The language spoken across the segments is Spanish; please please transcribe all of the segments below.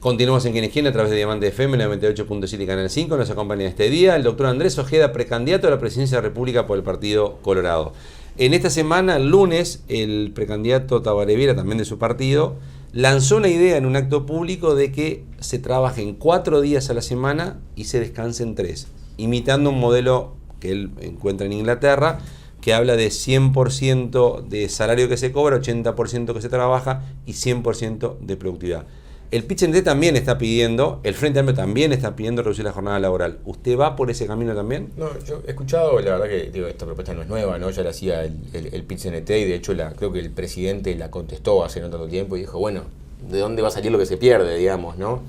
Continuamos en Quién es Quién a través de Diamante FM, 98.7 y Canal 5. Nos acompaña este día el doctor Andrés Ojeda, precandidato a la presidencia de la República por el Partido Colorado. En esta semana, el lunes, el precandidato Tabaré Vera, también de su partido, lanzó una idea en un acto público de que se trabaje en 4 días a la semana y se descanse en 3, imitando un modelo que él encuentra en Inglaterra, que habla de 100% de salario que se cobra, 80% que se trabaja y 100% de productividad. El PIT-CNT también está pidiendo, el Frente Amplio también está pidiendo reducir la jornada laboral. ¿Usted va por ese camino también? No, yo he escuchado, la verdad que esta propuesta no es nueva, ¿no? Ya la hacía el PIT-CNT y de hecho creo que el presidente la contestó hace no tanto tiempo y dijo, bueno, ¿de dónde va a salir lo que se pierde, digamos, no?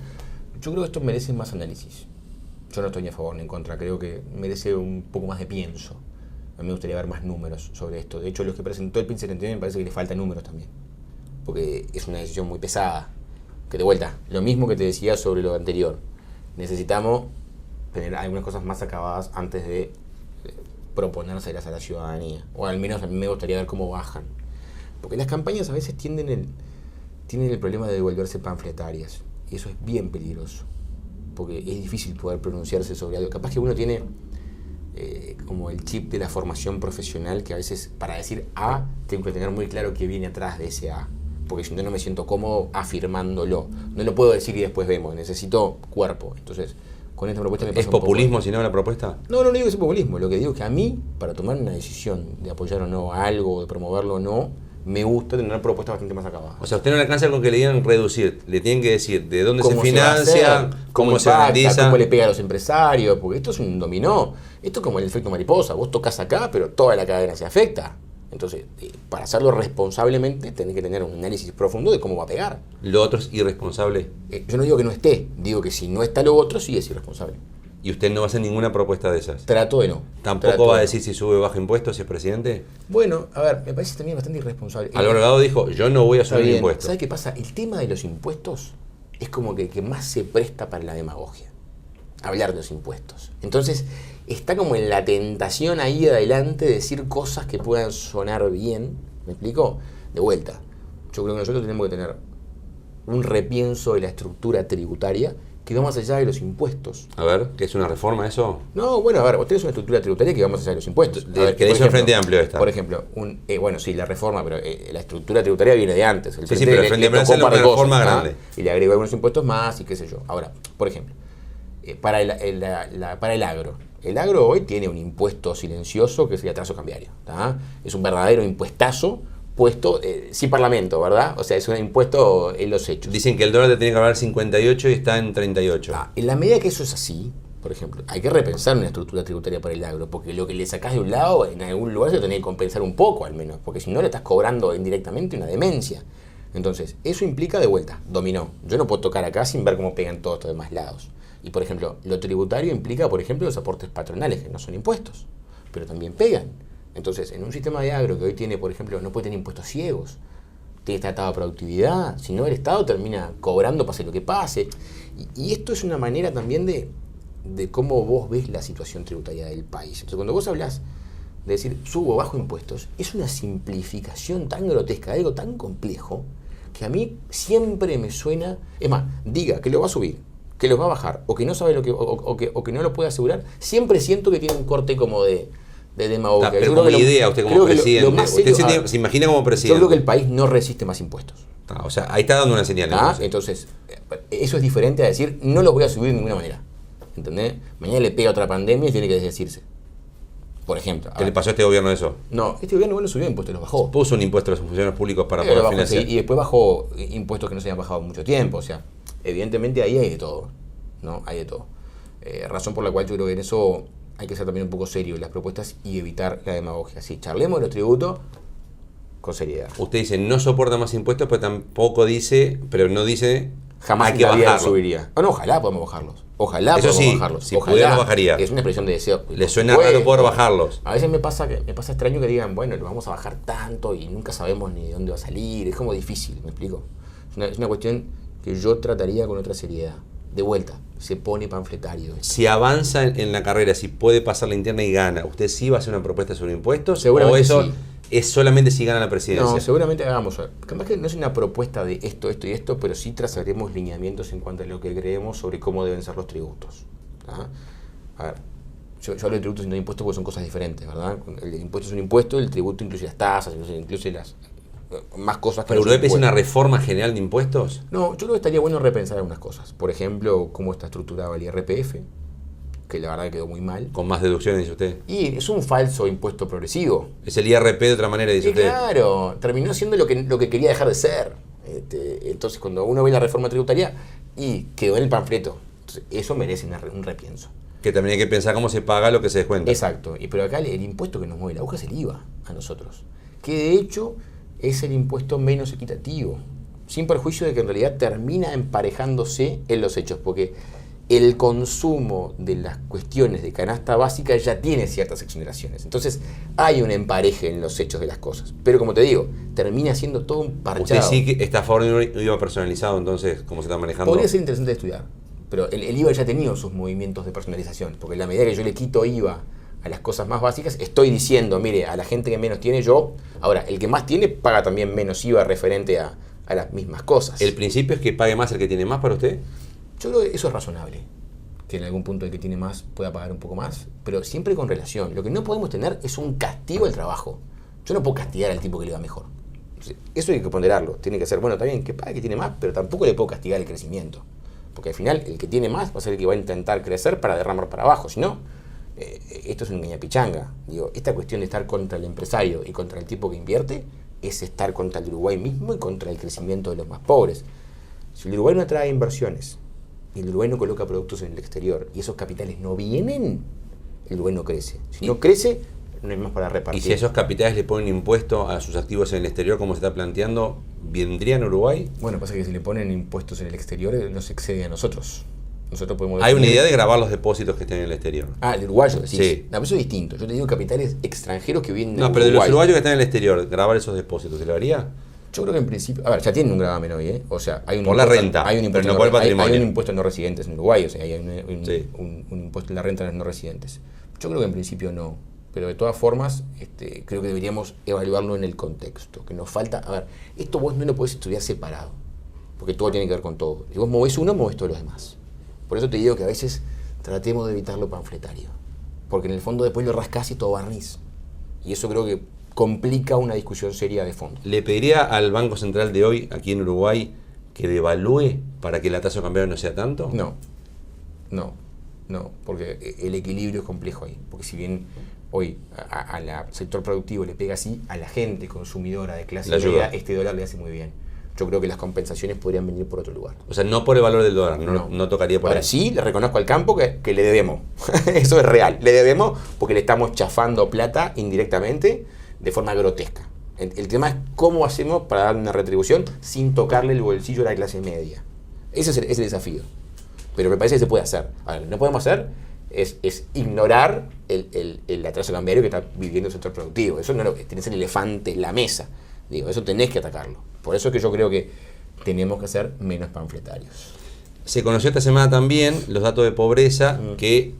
Yo creo que esto merece más análisis. Yo no estoy ni a favor ni en contra, creo que merece un poco más de pienso. A mí me gustaría ver más números sobre esto. De hecho, los que presentó el PIT-CNT me parece que le faltan números también, porque es una decisión muy pesada. Que de vuelta, lo mismo que te decía sobre lo anterior. Necesitamos tener algunas cosas más acabadas antes de proponérselas a la ciudadanía. O al menos a mí me gustaría ver cómo bajan. Porque las campañas a veces tienen el problema de volverse panfletarias. Y eso es bien peligroso. Porque es difícil poder pronunciarse sobre algo. Capaz que uno tiene como el chip de la formación profesional, que a veces para decir A tengo que tener muy claro qué viene atrás de ese A. Porque si no me siento cómodo afirmándolo. No lo puedo decir y después vemos. Necesito cuerpo. Entonces, con esta propuesta me pasa ¿Es populismo si no la propuesta? No digo que sea populismo. Lo que digo es que a mí, para tomar una decisión de apoyar o no a algo, de promoverlo o no, me gusta tener propuestas bastante más acabadas. O sea, usted no le alcanza con que le digan reducir. Le tienen que decir de dónde se financia, cómo se garantiza, cómo le pega a los empresarios. Porque esto es un dominó. Esto es como el efecto mariposa. Vos tocas acá, pero toda la cadena se afecta. Entonces, para hacerlo responsablemente, tenés que tener un análisis profundo de cómo va a pegar. ¿Lo otro es irresponsable? Yo no digo que no esté, digo que si no está lo otro, sí es irresponsable. ¿Y usted no va a hacer ninguna propuesta de esas? Trato de no. ¿Tampoco va a decir si sube o baja impuestos si es presidente? Bueno, a ver, me parece también bastante irresponsable. Álvaro Delgado dijo, yo no voy a subir impuestos. ¿Sabes qué pasa? El tema de los impuestos es como que el que más se presta para la demagogia. Hablar de los impuestos. Entonces, está como en la tentación ahí adelante de decir cosas que puedan sonar bien. ¿Me explico? De vuelta. Yo creo que nosotros tenemos que tener un repienso de la estructura tributaria que va más allá de los impuestos. A ver, ¿qué es una reforma eso? No, bueno, a ver, vos tenés una estructura tributaria que va más allá de los impuestos. Que hizo el Frente Amplio esta. Por ejemplo, bueno, sí, la reforma, pero la estructura tributaria viene de antes. Sí, pero el Frente Amplio hace una reforma grande. Y le agregó algunos impuestos más y qué sé yo. Ahora, por ejemplo, para el agro. El agro hoy tiene un impuesto silencioso que es el atraso cambiario. ¿Tá? Es un verdadero impuestazo puesto sin parlamento, ¿verdad? O sea, es un impuesto en los hechos. Dicen que el dólar te tiene que valer 58 y está en 38. En la medida que eso es así, por ejemplo, hay que repensar una estructura tributaria para el agro, porque lo que le sacás de un lado, en algún lugar se lo tenés que compensar un poco al menos, porque si no le estás cobrando indirectamente una demencia. Entonces, eso implica de vuelta, dominó. Yo no puedo tocar acá sin ver cómo pegan todos estos demás lados. Y por ejemplo, lo tributario implica, por ejemplo, los aportes patronales, que no son impuestos, pero también pegan. Entonces, en un sistema de agro que hoy tiene, por ejemplo, no puede tener impuestos ciegos, tiene que estar atado a productividad, si no el Estado termina cobrando pase lo que pase. Y esto es una manera también de cómo vos ves la situación tributaria del país. Entonces, cuando vos hablás de decir subo o bajo impuestos, es una simplificación tan grotesca, algo tan complejo, que a mí siempre me suena, es más, diga que lo va a subir, que los va a bajar, o que no sabe lo que, o que no lo puede asegurar, siempre siento que tiene un corte como de demagogia. Pero como idea, usted como presidente, usted se imagina como presidente. Yo creo que el país no resiste más impuestos. O sea, ahí está dando una señal. Entonces, eso es diferente a decir, no los voy a subir de ninguna manera. ¿Entendés? Mañana le pega otra pandemia y tiene que desdecirse. Por ejemplo. ¿Qué le pasó a este gobierno eso? No, este gobierno no subió impuestos, los bajó. Puso un impuesto a los funcionarios públicos para poder financiar. Y después bajó impuestos que no se habían bajado mucho tiempo. O sea, evidentemente ahí hay de todo. ¿No? Hay de todo. Razón por la cual yo creo que en eso hay que ser también un poco serio en las propuestas y evitar la demagogia. Sí, charlemos de los tributos con seriedad. Usted dice, no soporta más impuestos, pero tampoco dice, pero no dice, jamás hay que bajarlos. Subiría. No, ojalá podamos bajarlos. Ojalá eso podamos sí, bajarlos. Si ojalá, pudiera, bajaría. Es una expresión de deseo. Le suena raro poder bajarlos. A veces me pasa extraño que digan, bueno, lo vamos a bajar tanto y nunca sabemos ni de dónde va a salir. Es como difícil, ¿me explico? Es una cuestión que yo trataría con otra seriedad. De vuelta, se pone panfletario. Si avanza en la carrera, si puede pasar la interna y gana, ¿usted sí va a hacer una propuesta sobre impuestos? Seguramente ¿O eso sí. es solamente si gana la presidencia. No, seguramente hagamos. Capaz que no es una propuesta de esto, esto y esto, pero sí trazaremos lineamientos en cuanto a lo que creemos sobre cómo deben ser los tributos. ¿Ah? A ver, yo hablo de tributos y no de impuestos porque son cosas diferentes, ¿verdad? El impuesto es un impuesto, el tributo incluye las tasas, incluye las más cosas que... ¿Pero Uruguay es una reforma general de impuestos? No, yo creo que estaría bueno repensar algunas cosas. Por ejemplo, cómo está estructurado el IRPF, que la verdad quedó muy mal. Con más deducciones, dice usted. Y es un falso impuesto progresivo. Es el IRP de otra manera, dice usted. Claro, terminó siendo lo que quería dejar de ser. Entonces, cuando uno ve la reforma tributaria, y quedó en el panfleto. Entonces, eso merece un repienso. Que también hay que pensar cómo se paga lo que se descuenta. Exacto. Pero acá el impuesto que nos mueve la aguja es el IVA a nosotros. Que de hecho es el impuesto menos equitativo. Sin perjuicio de que en realidad termina emparejándose en los hechos. Porque el consumo de las cuestiones de canasta básica ya tiene ciertas exoneraciones. Entonces hay un empareje en los hechos de las cosas. Pero como te digo, termina siendo todo un parchado. ¿Usted sí que está a favor de un IVA personalizado entonces, cómo se está manejando? Podría ser interesante de estudiar. Pero el IVA ya ha tenido sus movimientos de personalización. Porque en la medida que yo le quito IVA a las cosas más básicas, estoy diciendo, mire, a la gente que menos tiene yo... Ahora, el que más tiene paga también menos IVA referente a las mismas cosas. ¿El principio es que pague más el que tiene más para usted? Yo creo que eso es razonable, que en algún punto el que tiene más pueda pagar un poco más, pero siempre con relación. Lo que no podemos tener es un castigo al trabajo. Yo no puedo castigar al tipo que le va mejor. Eso hay que ponderarlo. Tiene que ser, bueno, está bien, que pague el que tiene más, pero tampoco le puedo castigar el crecimiento. Porque al final el que tiene más va a ser el que va a intentar crecer para derramar para abajo. Si no, esto es una engañapichanga. Digo, esta cuestión de estar contra el empresario y contra el tipo que invierte es estar contra el Uruguay mismo y contra el crecimiento de los más pobres. Si el Uruguay no atrae inversiones, y el Uruguay no coloca productos en el exterior y esos capitales no vienen, el Uruguay no crece. Si no crece, no hay más para repartir. ¿Y si esos capitales le ponen impuesto a sus activos en el exterior, como se está planteando, vendrían a Uruguay? Bueno, pasa que si le ponen impuestos en el exterior, nos excede a nosotros. Nosotros podemos... Hay una idea de grabar los depósitos que estén en el exterior. Ah, el uruguayo, decís. Sí. No, pero eso es distinto. Yo te digo capitales extranjeros que vienen de No, pero de los uruguayos que están en el exterior, grabar esos depósitos, ¿se lo haría? Yo creo que en principio... A ver, ya tienen un gravamen hoy, ¿eh? O sea, hay un por impuesto, la renta, hay un impuesto pero no por el patrimonio. Hay un impuesto no residentes en Uruguay, o sea, hay Sí. un impuesto en la renta de los no residentes. Yo creo que en principio no. Pero de todas formas, creo que deberíamos evaluarlo en el contexto. Que nos falta... A ver, esto vos no lo podés estudiar separado. Porque todo tiene que ver con todo. Si vos movés uno, movés todos los demás. Por eso te digo que a veces tratemos de evitar lo panfletario. Porque en el fondo después lo rascás y todo barniz. Y eso creo que complica una discusión seria de fondo. ¿Le pediría al Banco Central de hoy, aquí en Uruguay, que devalúe para que la tasa de cambio no sea tanto? No, porque el equilibrio es complejo ahí. Porque si bien hoy al sector productivo le pega así, a la gente consumidora de clase media, este dólar le hace muy bien. Yo creo que las compensaciones podrían venir por otro lugar. O sea, no por el valor del dólar, no tocaría por ahora ahí. Sí, le reconozco al campo que le debemos. Eso es real. Le debemos porque le estamos chafando plata indirectamente de forma grotesca. El tema es cómo hacemos para darle una retribución sin tocarle el bolsillo a la clase media. Ese es el desafío. Pero me parece que se puede hacer. Ahora, no podemos hacer es ignorar el atraso cambiario que está viviendo el sector productivo. Eso no tenés el elefante en la mesa. Digo, eso tenés que atacarlo. Por eso es que yo creo que tenemos que ser menos panfletarios. Se conoció esta semana también los datos de pobreza que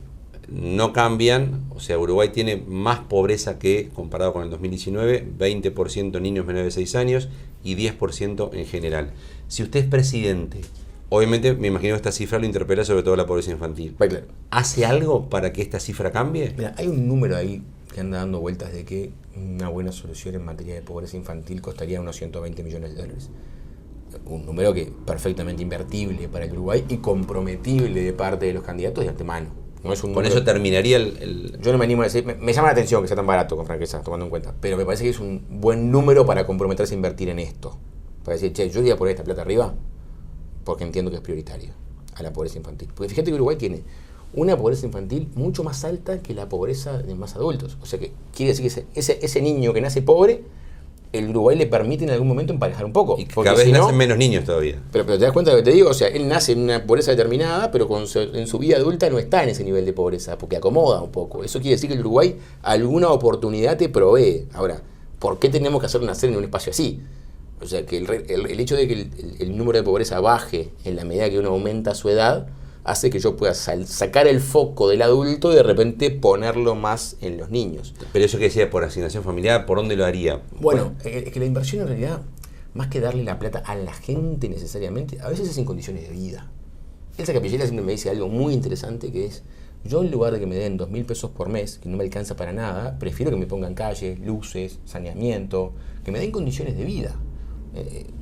no cambian. O sea, Uruguay tiene más pobreza que comparado con el 2019, 20% niños menores de 6 años y 10% en general. Si usted es presidente, obviamente me imagino que esta cifra lo interpela sobre todo la pobreza infantil. Claro. ¿Hace algo para que esta cifra cambie? Mira, hay un número ahí que anda dando vueltas de que una buena solución en materia de pobreza infantil costaría unos 120 millones de dólares. Un número que perfectamente invertible para el Uruguay y comprometible de parte de los candidatos de antemano. No es un Con número... eso terminaría el... Yo no me animo a decir... Me llama la atención que sea tan barato, con franqueza, tomando en cuenta. Pero me parece que es un buen número para comprometerse a invertir en esto. Para decir, che, yo voy a poner esta plata arriba porque entiendo que es prioritario a la pobreza infantil. Porque fíjate que Uruguay tiene una pobreza infantil mucho más alta que la pobreza de más adultos. O sea que quiere decir que ese niño que nace pobre, el Uruguay le permite en algún momento emparejar un poco. Y cada vez nacen menos niños todavía. Pero te das cuenta de lo que te digo, o sea, él nace en una pobreza determinada, pero en su vida adulta no está en ese nivel de pobreza, porque acomoda un poco. Eso quiere decir que el Uruguay alguna oportunidad te provee. Ahora, ¿por qué tenemos que hacer nacer en un espacio así? O sea, que el hecho de que el número de pobreza baje en la medida que uno aumenta su edad, hace que yo pueda sacar el foco del adulto y de repente ponerlo más en los niños. Pero eso que decía, por asignación familiar, ¿por dónde lo haría? Bueno, es que la inversión en realidad, más que darle la plata a la gente necesariamente, a veces es en condiciones de vida. Elsa Capillera siempre me dice algo muy interesante, que es, yo en lugar de que me den 2.000 pesos por mes, que no me alcanza para nada, prefiero que me pongan calles, luces, saneamiento, que me den condiciones de vida.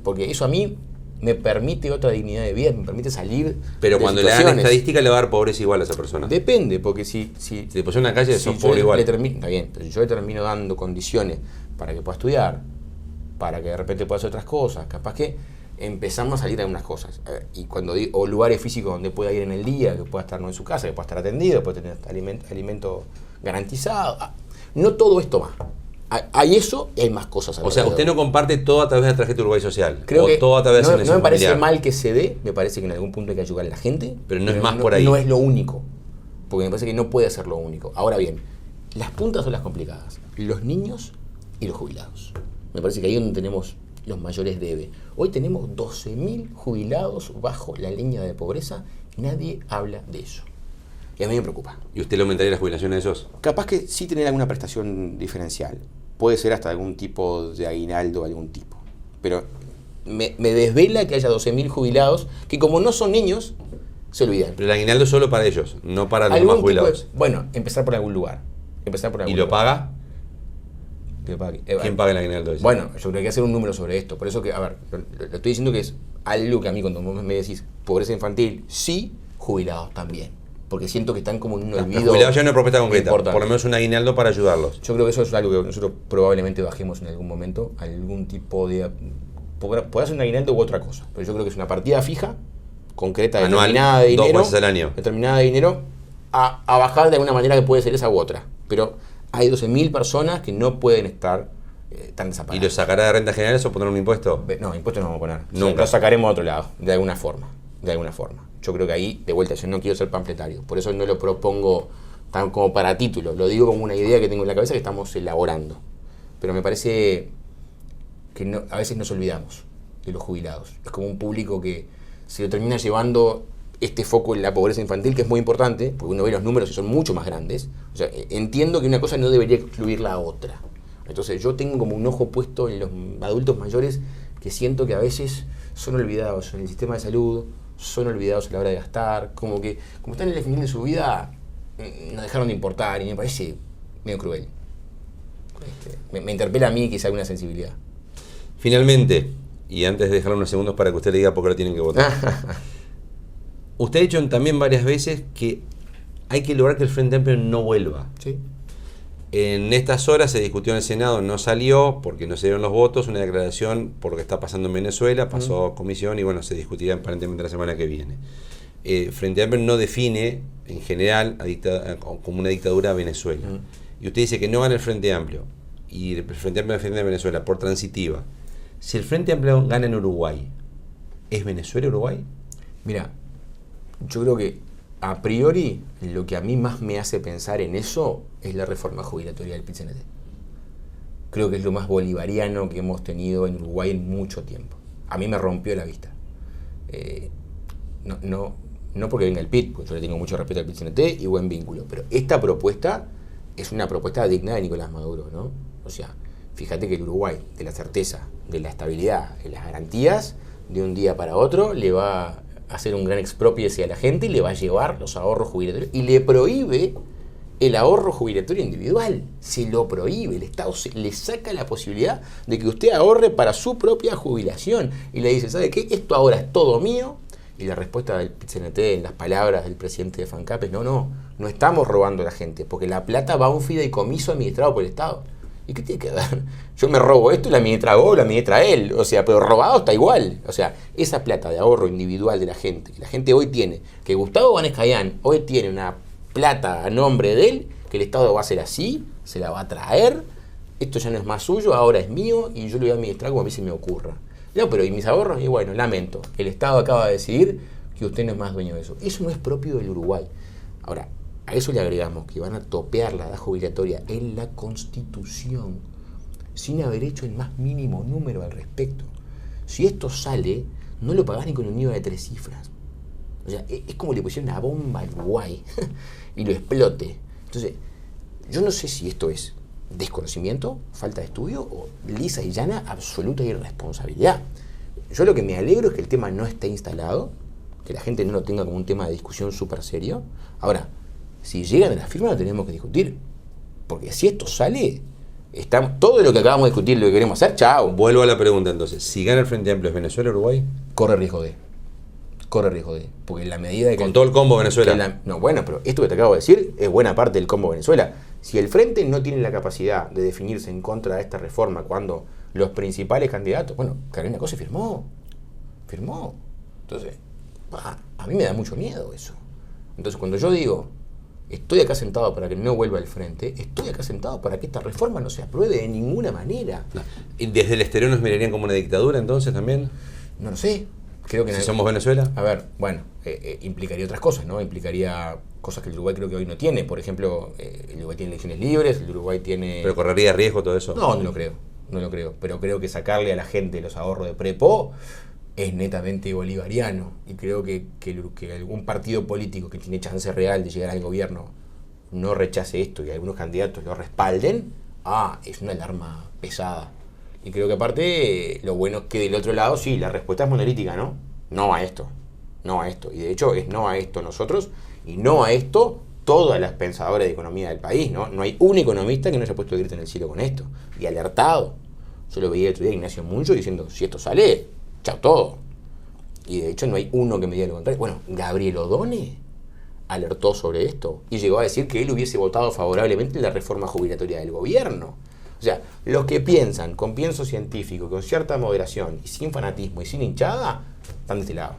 Porque eso a mí me permite otra dignidad de vida, me permite salir. Pero cuando le dan estadística, le va a dar pobreza igual a esa persona. Depende, porque si te pusieron en una calle, son pobres igual. Está bien, pero si yo le termino dando condiciones para que pueda estudiar, para que de repente pueda hacer otras cosas, capaz que empezamos a salir de algunas cosas. Y cuando digo, o lugares físicos donde pueda ir en el día, que pueda estar no en su casa, que pueda estar atendido, pueda tener alimento garantizado. No todo esto va. Hay eso y hay más cosas. O sea, usted no comparte todo a través de la tarjeta Uruguay Social. Creo que todo a través de no me parece mal que se dé, me parece que en algún punto hay que ayudar a la gente. Pero no es más por ahí. No es lo único. Porque me parece que no puede ser lo único. Ahora bien, las puntas son las complicadas. Los niños y los jubilados. Me parece que ahí es donde tenemos los mayores debe. Hoy tenemos 12.000 jubilados bajo la línea de pobreza. Nadie habla de eso. Y a mí me preocupa. ¿Y usted le aumentaría la jubilación a esos? Capaz que sí tener alguna prestación diferencial. Puede ser hasta algún tipo de aguinaldo, algún tipo. Pero me desvela que haya 12.000 jubilados que, como no son niños, se olvidan. Pero el aguinaldo es solo para ellos, no para los demás jubilados. Bueno, empezar por algún lugar. ¿Y lo paga? ¿Quién paga el aguinaldo? Bueno, yo creo que hay que hacer un número sobre esto. Por eso que, a ver, lo estoy diciendo que es algo que a mí cuando vos me decís pobreza infantil, sí, jubilados también. Porque siento que están como en un olvido. Los jubilados ya no hay propuesta concreta, importante. Por lo menos un aguinaldo para ayudarlos. Yo creo que eso es algo que nosotros probablemente bajemos en algún momento, algún tipo de... Podrá ser un aguinaldo u otra cosa, pero yo creo que es una partida fija, concreta, anual, determinada de dinero. 2 veces al año. Determinada de dinero, a bajar de alguna manera que puede ser esa u otra. Pero hay 12.000 personas que no pueden estar tan desamparadas. ¿Y lo sacará de renta general o pondrá un impuesto? No, impuestos no vamos a poner. Nunca. Lo sacaremos a otro lado, de alguna forma. Yo creo que ahí, de vuelta, yo no quiero ser panfletario. Por eso no lo propongo tan como para título. Lo digo como una idea que tengo en la cabeza que estamos elaborando. Pero me parece que a veces nos olvidamos de los jubilados. Es como un público que se lo termina llevando este foco en la pobreza infantil, que es muy importante, porque uno ve los números y son mucho más grandes. O sea, entiendo que una cosa no debería excluir la otra. Entonces yo tengo como un ojo puesto en los adultos mayores que siento que a veces son olvidados en el sistema de salud, son olvidados a la hora de gastar, como están en el final de su vida, no dejaron de importar, y me parece medio cruel. Me interpela a mí quizá alguna sensibilidad. Finalmente, y antes de dejar unos segundos para que usted le diga por qué lo tienen que votar. Usted ha dicho también varias veces que hay que lograr que el Frente Amplio no vuelva. Sí. En estas horas se discutió en el Senado, no salió porque no se dieron los votos, una declaración por lo que está pasando en Venezuela, pasó a comisión y bueno, se discutirá aparentemente la semana que viene. Frente Amplio no define en general como una dictadura a Venezuela. Y usted dice que no gana el Frente Amplio y el Frente Amplio defiende a Venezuela por transitiva. Si el Frente Amplio gana en Uruguay, ¿es Venezuela Uruguay? Mira, yo creo que a priori lo que a mí más me hace pensar en eso es la reforma jubilatoria del PIT-CNT. Creo que es lo más bolivariano que hemos tenido en Uruguay en mucho tiempo. A mí me rompió la vista. No porque venga el PIT, porque yo le tengo mucho respeto al PIT-CNT y buen vínculo, pero esta propuesta es una propuesta digna de Nicolás Maduro, ¿no? O sea, fíjate que el Uruguay, de la certeza, de la estabilidad, de las garantías, de un día para otro le va a hacer un gran expropiese a la gente y le va a llevar los ahorros jubilatorios y le prohíbe el ahorro jubilatorio individual. Se lo prohíbe, el Estado le saca la posibilidad de que usted ahorre para su propia jubilación y le dice, ¿sabe qué? Esto ahora es todo mío. Y la respuesta del PIT-CNT en las palabras del presidente de FANCAP es no estamos robando a la gente, porque la plata va a un fideicomiso administrado por el Estado. ¿Y qué tiene que ver? Yo me robo esto y la administra vos, la administra él. O sea, pero robado está igual. O sea, esa plata de ahorro individual de la gente, que la gente hoy tiene, que Gustavo Banes Cayán hoy tiene una plata a nombre de él, que el Estado va a hacer así, se la va a traer, esto ya no es más suyo, ahora es mío y yo lo voy a administrar como a mí se me ocurra. No, pero ¿y mis ahorros? Y bueno, lamento, el Estado acaba de decidir que usted no es más dueño de eso. Eso no es propio del Uruguay. Ahora, a eso le agregamos que van a topear la edad jubilatoria en la Constitución sin haber hecho el más mínimo número al respecto. Si esto sale, no lo pagás ni con un IVA de 3 cifras. O sea, es como le pusieron una bomba al Uruguay y lo explote. Entonces, yo no sé si esto es desconocimiento, falta de estudio o lisa y llana absoluta irresponsabilidad. Yo lo que me alegro es que el tema no esté instalado, que la gente no lo tenga como un tema de discusión súper serio. Ahora, si llegan a la firma lo tenemos que discutir, porque si esto sale, todo lo que acabamos de discutir, lo que queremos hacer, chao. Vuelvo a la pregunta entonces, si gana el Frente Amplio, ¿es Venezuela o Uruguay? Corre riesgo de, porque en la medida de que... Con todo el combo Venezuela. No, bueno, pero esto que te acabo de decir es buena parte del combo Venezuela. Si el Frente no tiene la capacidad de definirse en contra de esta reforma cuando los principales candidatos... Bueno, Carolina Cose firmó. Entonces, a mí me da mucho miedo eso. Entonces, cuando yo digo, estoy acá sentado para que no vuelva el Frente, estoy acá sentado para que esta reforma no se apruebe de ninguna manera. ¿Y desde el exterior nos mirarían como una dictadura entonces también? No lo sé. Creo que si somos Venezuela. A ver, bueno, implicaría otras cosas, ¿no? Implicaría cosas que el Uruguay creo que hoy no tiene. Por ejemplo, el Uruguay tiene elecciones libres, el Uruguay tiene... ¿Pero correría riesgo todo eso? No lo creo. Pero creo que sacarle a la gente los ahorros de prepo es netamente bolivariano. Y creo que algún partido político que tiene chance real de llegar al gobierno no rechace esto y algunos candidatos lo respalden, es una alarma pesada. Y creo que aparte, lo bueno es que del otro lado, sí, la respuesta es monolítica, ¿no? No a esto. Y de hecho es no a esto nosotros y no a esto todas las pensadoras de economía del país, ¿no? No hay un economista que no haya puesto el grito en el cielo con esto. Y alertado. Yo lo veía el otro día a Ignacio Muncho diciendo, si esto sale, chao todo. Y de hecho no hay uno que me diga lo contrario. Bueno, Gabriel Odone alertó sobre esto y llegó a decir que él hubiese votado favorablemente en la reforma jubilatoria del gobierno. O sea, los que piensan con pienso científico, con cierta moderación y sin fanatismo y sin hinchada, están de este lado.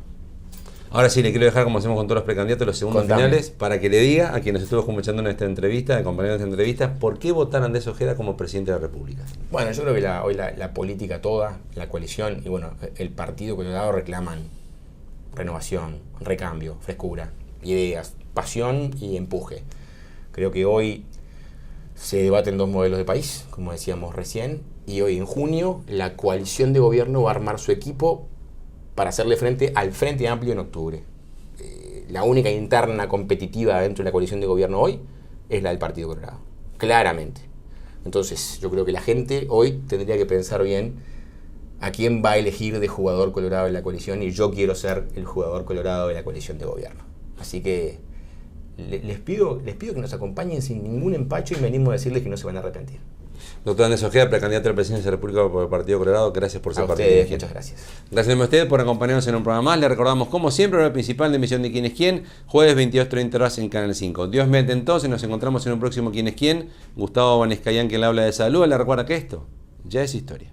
Ahora sí, le quiero dejar, como hacemos con todos los precandidatos, los segundos finales, para que le diga a quienes estuvo escuchando en esta entrevista, acompañando esta entrevista, por qué votar a Andrés Ojeda como presidente de la República. Bueno, yo creo que hoy la política toda, la coalición y bueno, el Partido Colorado reclaman renovación, recambio, frescura, ideas, pasión y empuje. Creo que hoy se debaten dos modelos de país, como decíamos recién, y hoy en junio la coalición de gobierno va a armar su equipo para hacerle frente al Frente Amplio en octubre. La única interna competitiva dentro de la coalición de gobierno hoy es la del Partido Colorado, claramente. Entonces yo creo que la gente hoy tendría que pensar bien a quién va a elegir de jugador colorado en la coalición, y yo quiero ser el jugador colorado de la coalición de gobierno. Así que les pido que nos acompañen sin ningún empacho y me animo a decirles que no se van a arrepentir. Doctor Andrés Ojeda, precandidato a la presidencia de la República por el Partido Colorado, gracias por ser parte de ustedes, muchas gracias. Gracias a ustedes por acompañarnos en un programa más. Les recordamos, como siempre, la principal de emisión de Quién es Quién, jueves 22:30 horas en Canal 5. Dios mediante, entonces, nos encontramos en un próximo Quién es Quién. Gustavo Vanescayán, que le habla de salud, le recuerda que esto ya es historia.